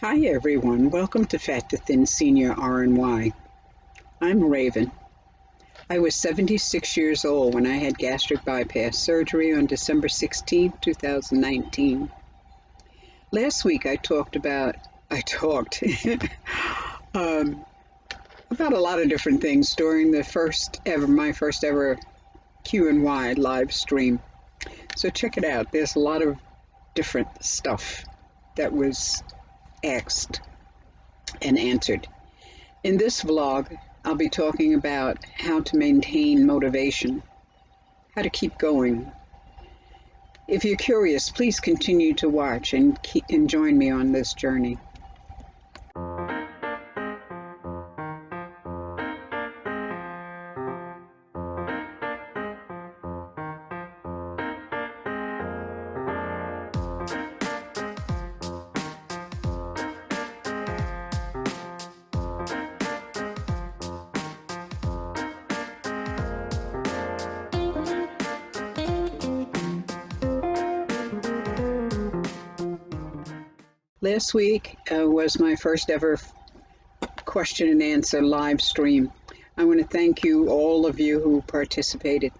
Hi everyone, welcome to Fat to Thin Senior RNY. I'm Raven. I was 76 years old when I had gastric bypass surgery on December 16, 2019. Last week I talked about a lot of different things during the my first ever Q&Y live stream. So check it out. There's a lot of different stuff that was asked and answered. In this vlog, I'll be talking about how to maintain motivation, how to keep going. If you're curious, please continue to watch and join me on this journey. Last week was my first ever question and answer live stream. I want to thank you, all of you who participated,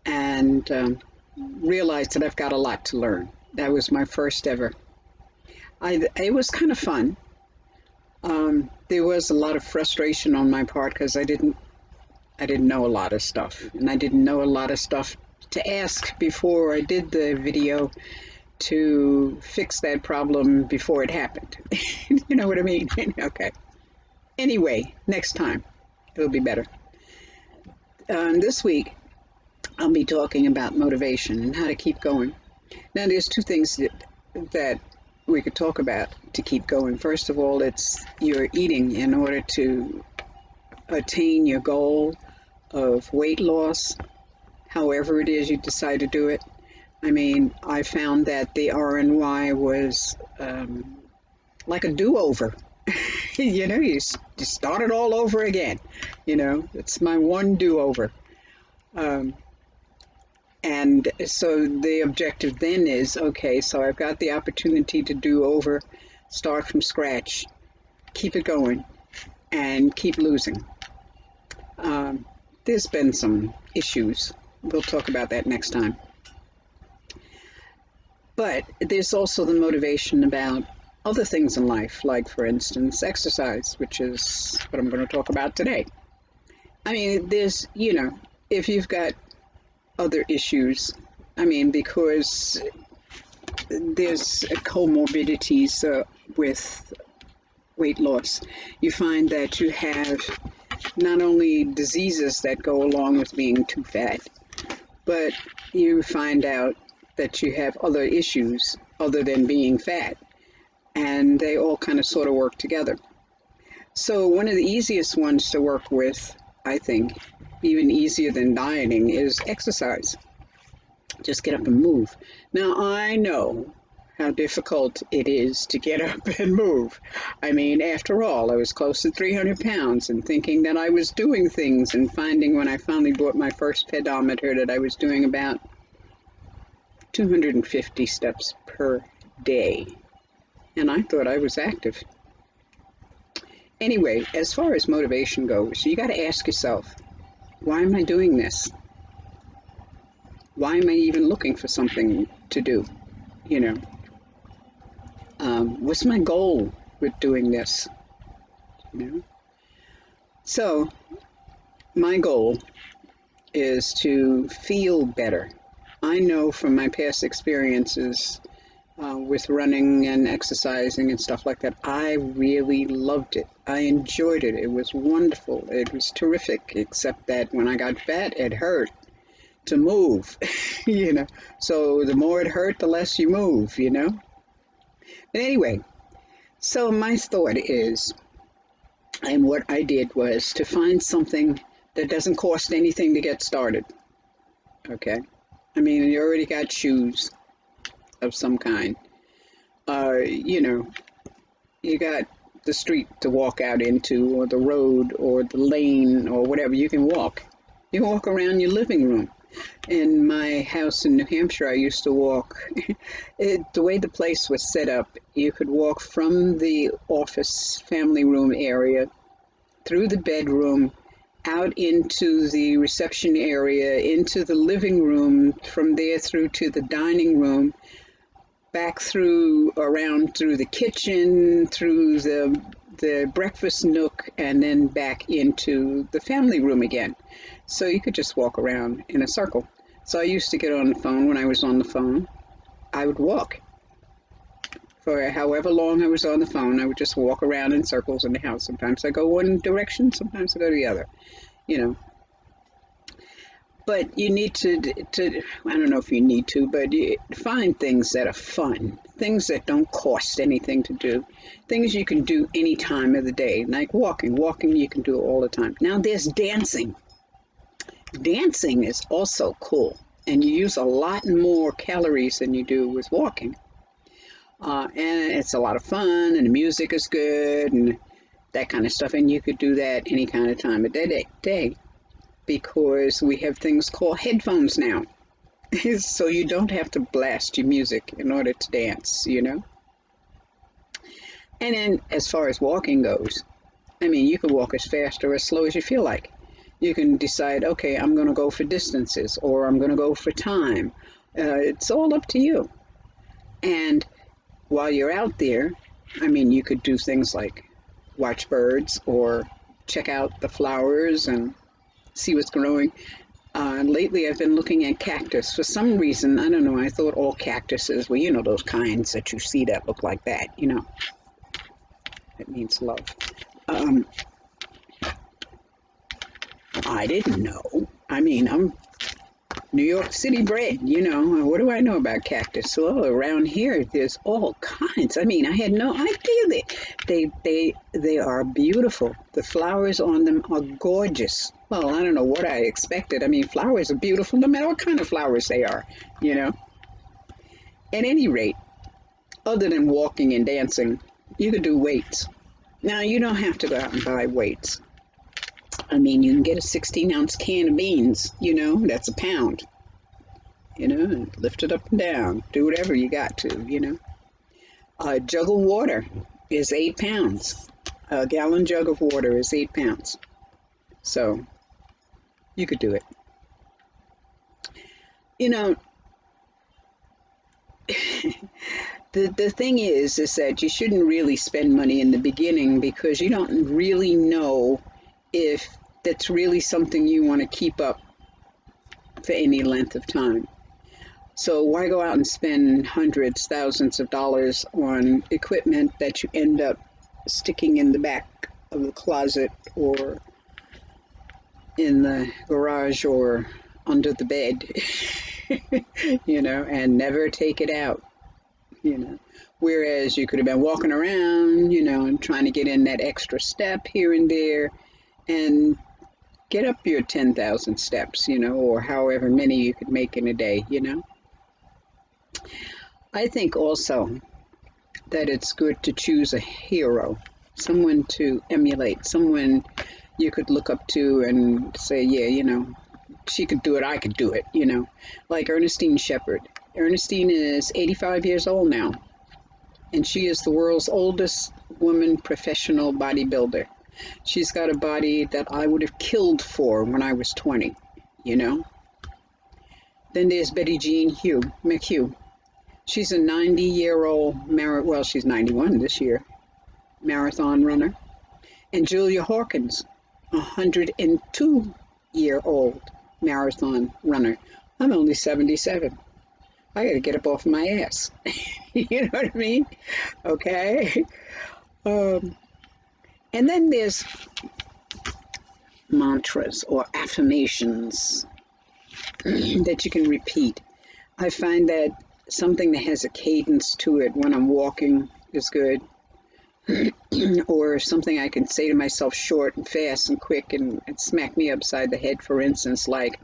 and realize that I've got a lot to learn. That was my first ever. It was kind of fun. There was a lot of frustration on my part because I didn't know a lot of stuff, and I didn't know a lot of stuff to ask before I did the video to fix that problem before it happened. You know what I mean? Okay. Anyway, next time it'll be better. This week I'll be talking about motivation and how to keep going. Now there's two things that we could talk about to keep going. First of all, it's your eating in order to attain your goal of weight loss, however it is you decide to do it. I mean, I found that the RNY was like a do-over. You know, you start it all over again. You know, it's my one do-over. And so the objective then is, okay, so I've got the opportunity to do over, start from scratch, keep it going, and keep losing. There's been some issues. We'll talk about that next time. But there's also the motivation about other things in life, like, for instance, exercise, which is what I'm going to talk about today. I mean, there's, you know, if you've got other issues, I mean, because there's comorbidities with weight loss, you find that you have not only diseases that go along with being too fat, but you find out that you have other issues other than being fat, and they all kind of sort of work together. So one of the easiest ones to work with, I think, even easier than dieting, is exercise. Just get up and move. Now I know how difficult it is to get up and move. I mean, after all, I was close to 300 pounds and thinking that I was doing things, and finding when I finally bought my first pedometer that I was doing about 250 steps per day, and I thought I was active. Anyway, as far as motivation goes, you got to ask yourself, why am I doing this? Why am I even looking for something to do? You know, what's my goal with doing this? You know? So my goal is to feel better. I know from my past experiences with running and exercising and stuff like that, I really loved it. I enjoyed it. It was wonderful. It was terrific, except that when I got fat, it hurt to move, you know. So the more it hurt, the less you move, you know. But anyway, so my thought is, and what I did was to find something that doesn't cost anything to get started, okay? I mean, you already got shoes of some kind. You know, you got the street to walk out into, or the road, or the lane, or whatever. You can walk. You can walk around your living room. In my house in New Hampshire, I used to walk. The way the place was set up, you could walk from the office family room area through the bedroom, out into the reception area, into the living room, from there through to the dining room, back through, around through the kitchen, through the breakfast nook, and then back into the family room again. So you could just walk around in a circle. So I used to get on the phone. When I was on the phone, I would walk. For however long I was on the phone, I would just walk around in circles in the house. Sometimes I go one direction, sometimes I go the other, you know. But you need to I don't know if you need to, but you find things that are fun, things that don't cost anything to do, things you can do any time of the day, like walking. Walking you can do all the time. Now there's dancing. Dancing is also cool, and you use a lot more calories than you do with walking. And it's a lot of fun, and the music is good, and that kind of stuff, and you could do that any kind of time of day. Because we have things called headphones now. So you don't have to blast your music in order to dance, you know? And then as far as walking goes, I mean, you can walk as fast or as slow as you feel like. You can decide, okay, I'm going to go for distances, or I'm going to go for time. It's all up to you. And while you're out there, I mean, you could do things like watch birds or check out the flowers and see what's growing. Lately I've been looking at cactus. For some reason, I don't know, I thought all cactuses were, you know, those kinds that you see that look like that, you know. That means love. I didn't know. I mean, I'm New York City bred, you know. What do I know about cactus? Well, around here, there's all kinds. I mean, I had no idea that they are beautiful. The flowers on them are gorgeous. Well, I don't know what I expected. I mean, flowers are beautiful no matter what kind of flowers they are, you know. At any rate, other than walking and dancing, you could do weights. Now, you don't have to go out and buy weights. I mean, you can get a 16-ounce can of beans, you know, that's a pound. You know, and lift it up and down. Do whatever you got to, you know. A jug of water is 8 pounds. A gallon jug of water is 8 pounds. So, you could do it. You know, the thing is that you shouldn't really spend money in the beginning because you don't really know if that's really something you want to keep up for any length of time. So why go out and spend hundreds, thousands of dollars on equipment that you end up sticking in the back of the closet or in the garage or under the bed, you know, and never take it out, you know. Whereas you could have been walking around, you know, and trying to get in that extra step here and there and get up your 10,000 steps, you know, or however many you could make in a day, you know. I think also that it's good to choose a hero, someone to emulate, someone you could look up to and say, yeah, you know, she could do it, I could do it, you know, like Ernestine Shepherd. Ernestine is 85 years old now, and she is the world's oldest woman professional bodybuilder. She's got a body that I would have killed for when I was 20, you know. Then there's Betty Jean McHugh. She's a 90-year-old, well, she's 91 this year, marathon runner. And Julia Hawkins, a 102-year-old marathon runner. I'm only 77. I got to get up off my ass. You know what I mean? Okay. And then there's mantras or affirmations that you can repeat. I find that something that has a cadence to it when I'm walking is good. Or something I can say to myself short and fast and quick and smack me upside the head, for instance, like,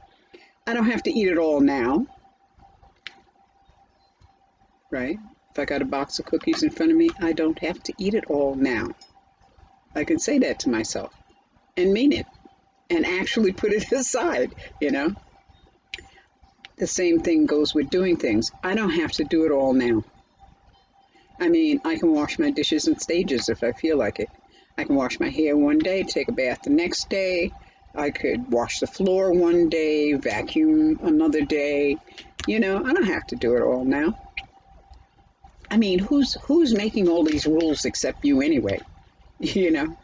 I don't have to eat it all now. Right? If I got a box of cookies in front of me, I don't have to eat it all now. I can say that to myself and mean it and actually put it aside, you know. the same thing goes with doing things. I don't have to do it all now. I mean, I can wash my dishes in stages if I feel like it. I can wash my hair one day, take a bath the next day. I could wash the floor one day, vacuum another day. You know, I don't have to do it all now. I mean, who's making all these rules except you anyway? You know?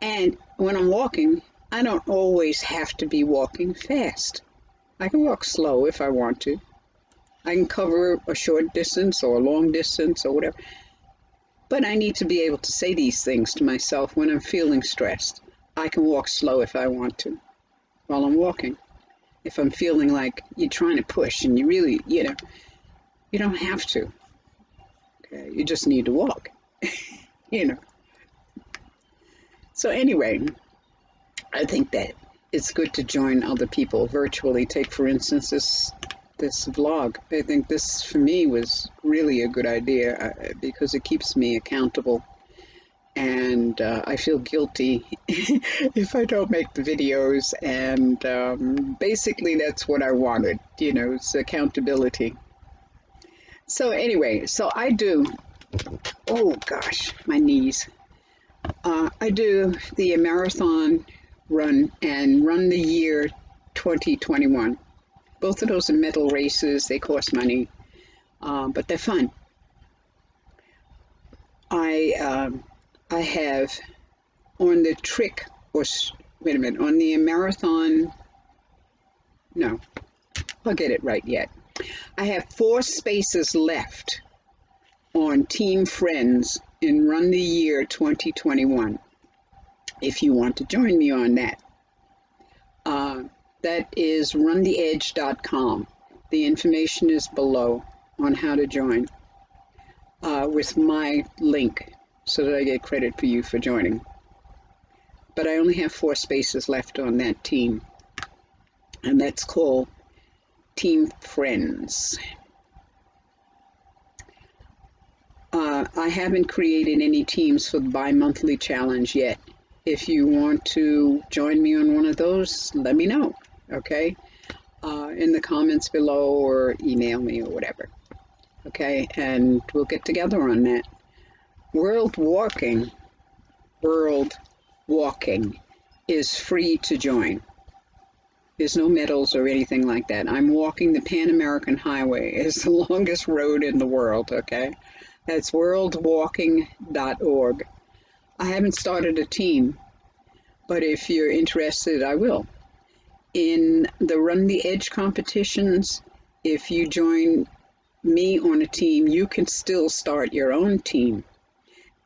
And when I'm walking, I don't always have to be walking fast. I can walk slow if I want to. I can cover a short distance or a long distance or whatever. But I need to be able to say these things to myself when I'm feeling stressed. I can walk slow if I want to while I'm walking. If I'm feeling like you're trying to push and you really, you know, you don't have to. Okay? You just need to walk, you know. So anyway, I think that it's good to join other people virtually. Take, for instance, this vlog. I think this, for me, was really a good idea because it keeps me accountable. And I feel guilty if I don't make the videos. And basically, that's what I wanted, you know, it's accountability. So anyway, so I do, oh gosh, my knees. I do the marathon run and run the year 2021. Both of those are medal races. They cost money, but they're fun. I have on the trick, or wait a minute, on the marathon, no, I'll get it right yet. I have 4 spaces left on Team Friends in Run the Year 2021. If you want to join me on that. That is runtheedge.com. The information is below on how to join with my link so that I get credit for you for joining. But I only have 4 spaces left on that team, and that's called Team Friends. I haven't created any teams for the bi-monthly challenge yet. If you want to join me on one of those, let me know, okay? In the comments below or email me or whatever, okay? And we'll get together on that. World Walking is free to join. There's no medals or anything like that. I'm walking the Pan American Highway. It's the longest road in the world, okay? That's worldwalking.org. I haven't started a team, but if you're interested, I will. In the Run the Edge competitions, if you join me on a team, you can still start your own team.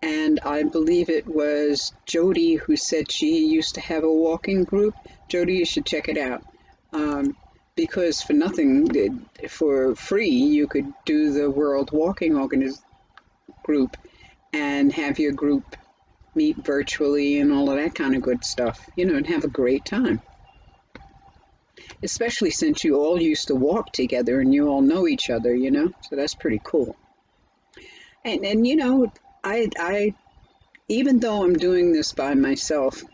And I believe it was Jody who said she used to have a walking group. Jody, you should check it out. Because for nothing, for free, you could do the World Walking group and have your group meet virtually and all of that kind of good stuff, you know, and have a great time. Especially since you all used to walk together and you all know each other, you know, so that's pretty cool. And you know, I even though I'm doing this by myself,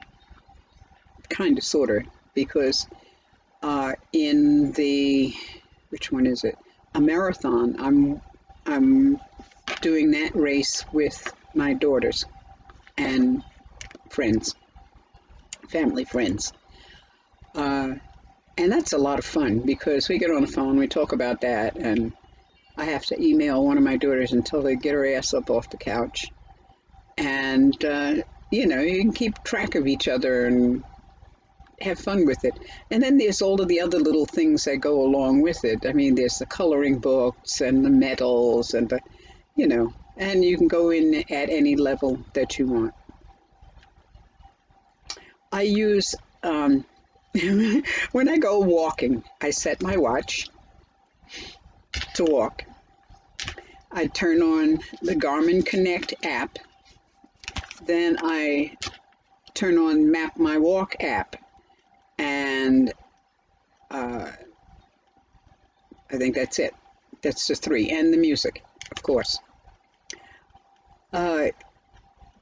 kind of, sort of, because in the, which one is it? A marathon, I'm doing that race with my daughters and friends, family friends. And that's a lot of fun because we get on the phone, we talk about that, and I have to email one of my daughters and tell her to get her ass up off the couch. And, you know, you can keep track of each other and have fun with it. And then there's all of the other little things that go along with it. I mean, there's the coloring books and the medals and the, you know, and you can go in at any level that you want. I use, when I go walking, I set my watch to walk. I turn on the Garmin Connect app. Then I turn on Map My Walk app. And I think that's it. That's the 3. And the music, of course. I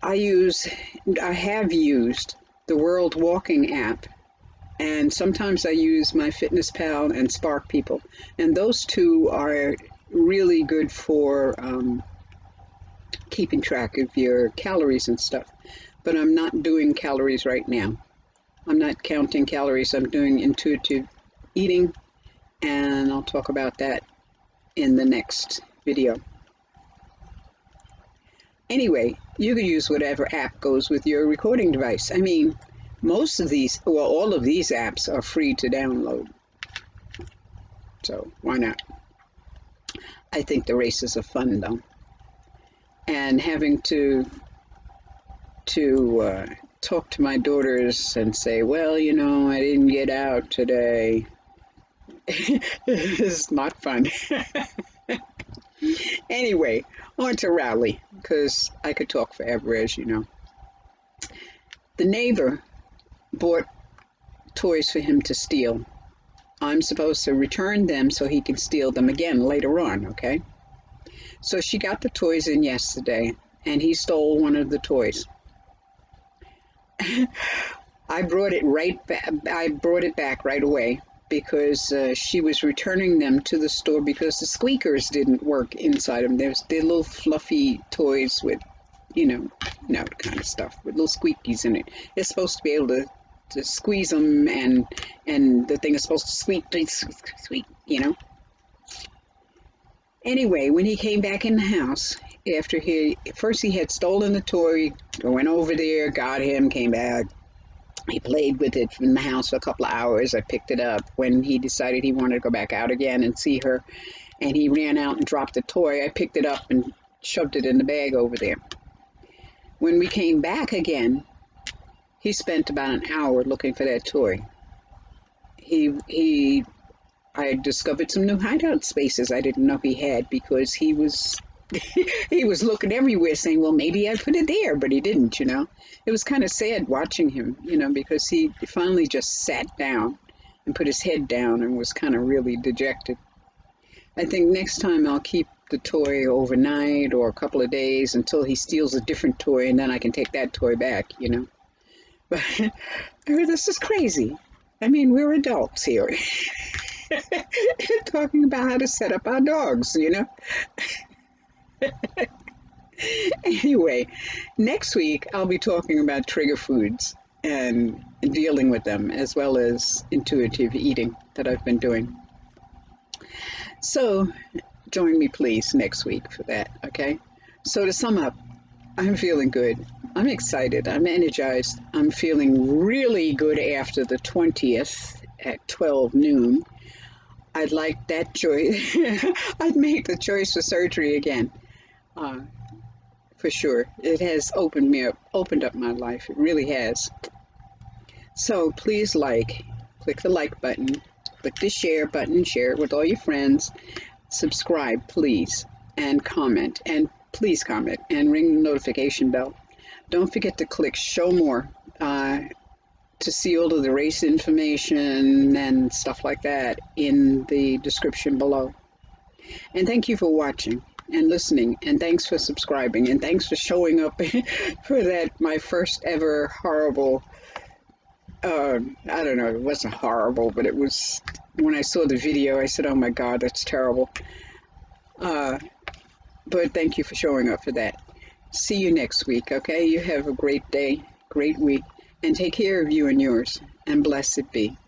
have used the World Walking app And sometimes I use MyFitnessPal and Spark People. And those two are really good for keeping track of your calories and stuff. But I'm not doing calories right now. I'm not counting calories. I'm doing intuitive eating, and I'll talk about that in the next video. Anyway, you can use whatever app goes with your recording device. I mean, most of these, well, all of these apps are free to download. So why not? I think the races are fun though. And having to talk to my daughters and say, well, you know, I didn't get out today. It's not fun. Anyway, on to Rowley, because I could talk forever, as you know. The neighbor bought toys for him to steal. I'm supposed to return them so he can steal them again later on, okay? So she got the toys in yesterday, and he stole one of the toys. I brought it back right away, because she was returning them to the store because the squeakers didn't work inside them. They're little fluffy toys with, you know, kind of stuff with little squeakies in it. It's supposed to be able to squeeze them, and the thing is supposed to squeak, you know. Anyway, when he came back in the house, after first he had stolen the toy, went over there, got him, came back. He played with it in the house for a couple of hours. I picked it up when he decided he wanted to go back out again and see her. And he ran out and dropped the toy. I picked it up and shoved it in the bag over there. When we came back again, he spent about an hour looking for that toy. I discovered some new hideout spaces I didn't know he had, because he was he was looking everywhere saying, well, maybe I put it there, but he didn't, you know. It was kind of sad watching him, you know, because he finally just sat down and put his head down and was kind of really dejected. I think next time I'll keep the toy overnight or a couple of days until he steals a different toy, and then I can take that toy back, you know. But this is crazy. I mean, we're adults here. Talking about how to set up our dogs, you know. Anyway, next week I'll be talking about trigger foods and dealing with them, as well as intuitive eating that I've been doing. So join me please next week for that, okay? So to sum up, I'm feeling good. I'm excited. I'm energized. I'm feeling really good after the 20th at 12 noon. I'd like that choice. I'd make the choice for surgery again. For sure. It has opened up my life. It really has. So please click the like button, click the share button, share it with all your friends, subscribe please, and comment, and please comment, and ring the notification bell. Don't forget to click show more to see all of the race information and stuff like that in the description below. And thank you for watching and listening, and thanks for subscribing, and thanks for showing up for that, my first ever horrible, I don't know, it wasn't horrible, but it was, when I saw the video, I said, oh my God, that's terrible. But thank you for showing up for that. See you next week, okay? You have a great day, great week, and take care of you and yours, and blessed be.